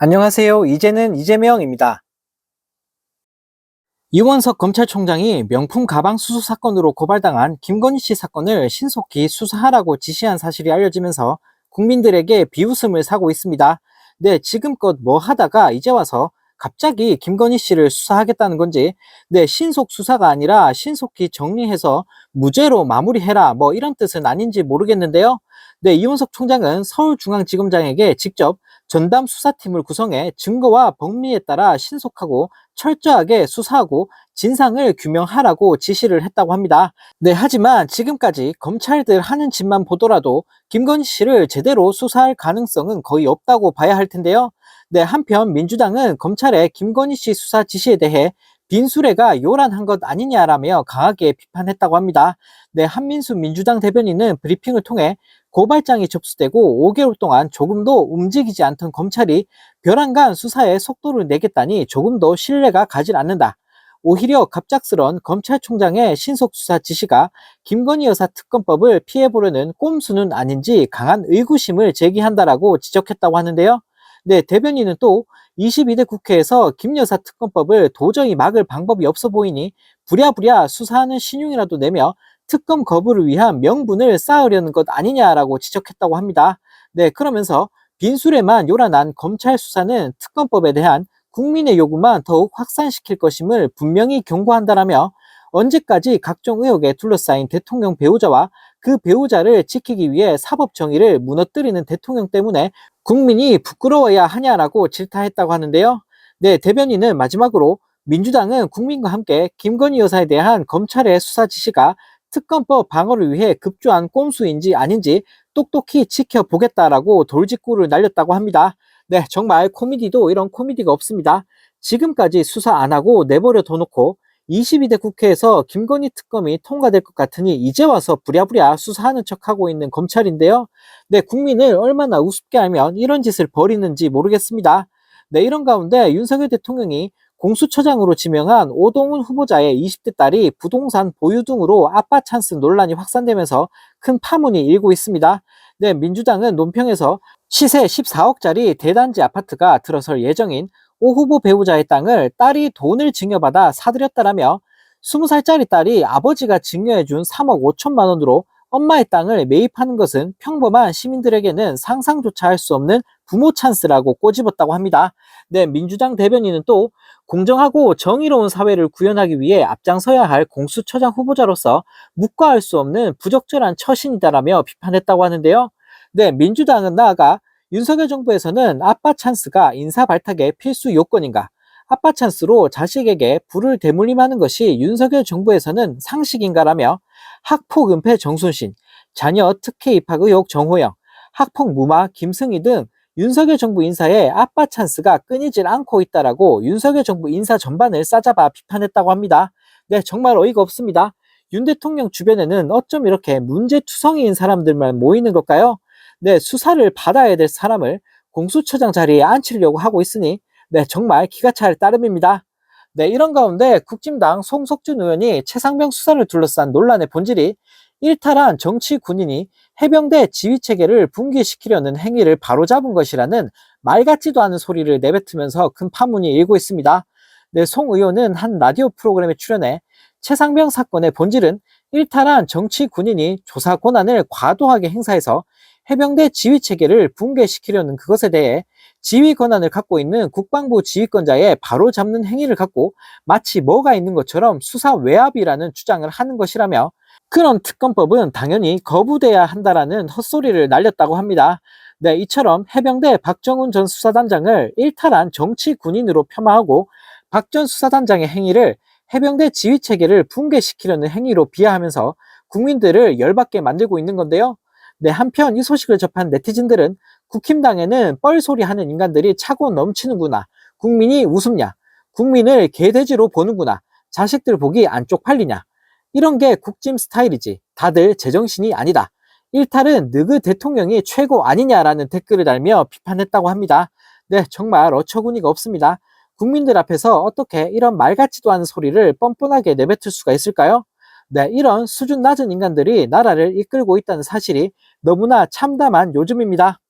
안녕하세요. 이제는 이재명입니다. 이원석 검찰총장이 명품 가방 수수 사건으로 고발당한 김건희 씨 사건을 신속히 수사하라고 지시한 사실이 알려지면서 국민들에게 비웃음을 사고 있습니다. 네, 지금껏 뭐 하다가 이제 와서 갑자기 김건희 씨를 수사하겠다는 건지, 네, 신속 수사가 아니라 신속히 정리해서 무죄로 마무리해라, 뭐 이런 뜻은 아닌지 모르겠는데요. 네, 이원석 총장은 서울중앙지검장에게 직접 전담 수사팀을 구성해 증거와 법리에 따라 신속하고 철저하게 수사하고 진상을 규명하라고 지시를 했다고 합니다. 네, 하지만 지금까지 검찰들 하는 짓만 보더라도 김건희 씨를 제대로 수사할 가능성은 거의 없다고 봐야 할 텐데요. 네, 한편 민주당은 검찰의 김건희 씨 수사 지시에 대해 빈수레가 요란한 것 아니냐라며 강하게 비판했다고 합니다. 네, 한민수 민주당 대변인은 브리핑을 통해 고발장이 접수되고 5개월 동안 조금도 움직이지 않던 검찰이 벼랑간 수사에 속도를 내겠다니 조금도 신뢰가 가질 않는다. 오히려 갑작스런 검찰총장의 신속 수사 지시가 김건희 여사 특검법을 피해보려는 꼼수는 아닌지 강한 의구심을 제기한다라고 지적했다고 하는데요. 네, 대변인은 또 22대 국회에서 김 여사 특검법을 도저히 막을 방법이 없어 보이니 부랴부랴 수사하는 신용이라도 내며 특검 거부를 위한 명분을 쌓으려는 것 아니냐라고 지적했다고 합니다. 네, 그러면서 빈술에만 요란한 검찰 수사는 특검법에 대한 국민의 요구만 더욱 확산시킬 것임을 분명히 경고한다라며 언제까지 각종 의혹에 둘러싸인 대통령 배우자와 그 배우자를 지키기 위해 사법 정의를 무너뜨리는 대통령 때문에 국민이 부끄러워야 하냐라고 질타했다고 하는데요. 네, 대변인은 마지막으로 민주당은 국민과 함께 김건희 여사에 대한 검찰의 수사 지시가 특검법 방어를 위해 급조한 꼼수인지 아닌지 똑똑히 지켜보겠다라고 돌직구를 날렸다고 합니다. 네, 정말 코미디도 이런 코미디가 없습니다. 지금까지 수사 안 하고 내버려 둬놓고 22대 국회에서 김건희 특검이 통과될 것 같으니 이제 와서 부랴부랴 수사하는 척하고 있는 검찰인데요. 네, 국민을 얼마나 우습게 하면 이런 짓을 벌이는지 모르겠습니다. 네, 이런 가운데 윤석열 대통령이 공수처장으로 지명한 오동훈 후보자의 20대 딸이 부동산 보유 등으로 아빠 찬스 논란이 확산되면서 큰 파문이 일고 있습니다. 네, 민주당은 논평에서 시세 14억짜리 대단지 아파트가 들어설 예정인 오 후보 배우자의 땅을 딸이 돈을 증여받아 사들였다라며 20살짜리 딸이 아버지가 증여해준 3억 5천만 원으로 엄마의 땅을 매입하는 것은 평범한 시민들에게는 상상조차 할 수 없는 부모 찬스라고 꼬집었다고 합니다. 네, 민주당 대변인은 또 공정하고 정의로운 사회를 구현하기 위해 앞장서야 할 공수처장 후보자로서 묵과할 수 없는 부적절한 처신이다라며 비판했다고 하는데요. 네, 민주당은 나아가 윤석열 정부에서는 아빠 찬스가 인사 발탁의 필수 요건인가? 아빠 찬스로 자식에게 부를 대물림하는 것이 윤석열 정부에서는 상식인가라며 학폭 은폐 정순신, 자녀 특혜 입학 의혹 정호영, 학폭 무마 김승희 등 윤석열 정부 인사에 아빠 찬스가 끊이질 않고 있다라고 윤석열 정부 인사 전반을 싸잡아 비판했다고 합니다. 네, 정말 어이가 없습니다. 윤 대통령 주변에는 어쩜 이렇게 문제투성이인 사람들만 모이는 걸까요? 네, 수사를 받아야 될 사람을 공수처장 자리에 앉히려고 하고 있으니 네, 정말 기가 찰 따름입니다. 네, 이런 가운데 국진당 송석준 의원이 최상병 수사를 둘러싼 논란의 본질이 일탈한 정치 군인이 해병대 지휘체계를 붕괴시키려는 행위를 바로잡은 것이라는 말 같지도 않은 소리를 내뱉으면서 큰 파문이 일고 있습니다. 네, 송 의원은 한 라디오 프로그램에 출연해 최상병 사건의 본질은 일탈한 정치 군인이 조사 권한을 과도하게 행사해서 해병대 지휘체계를 붕괴시키려는 그것에 대해 지휘 권한을 갖고 있는 국방부 지휘권자의 바로잡는 행위를 갖고 마치 뭐가 있는 것처럼 수사 외압이라는 주장을 하는 것이라며 그런 특검법은 당연히 거부돼야 한다라는 헛소리를 날렸다고 합니다. 네, 이처럼 해병대 박정훈 전 수사단장을 일탈한 정치 군인으로 폄하하고 박 전 수사단장의 행위를 해병대 지휘체계를 붕괴시키려는 행위로 비하하면서 국민들을 열받게 만들고 있는 건데요. 네, 한편 이 소식을 접한 네티즌들은 국힘당에는 뻘소리 하는 인간들이 차고 넘치는구나. 국민이 우습냐. 국민을 개돼지로 보는구나. 자식들 보기 안 쪽팔리냐. 이런 게 국짐 스타일이지. 다들 제정신이 아니다. 일탈은 느그 대통령이 최고 아니냐라는 댓글을 달며 비판했다고 합니다. 네, 정말 어처구니가 없습니다. 국민들 앞에서 어떻게 이런 말 같지도 않은 소리를 뻔뻔하게 내뱉을 수가 있을까요? 네, 이런 수준 낮은 인간들이 나라를 이끌고 있다는 사실이 너무나 참담한 요즘입니다.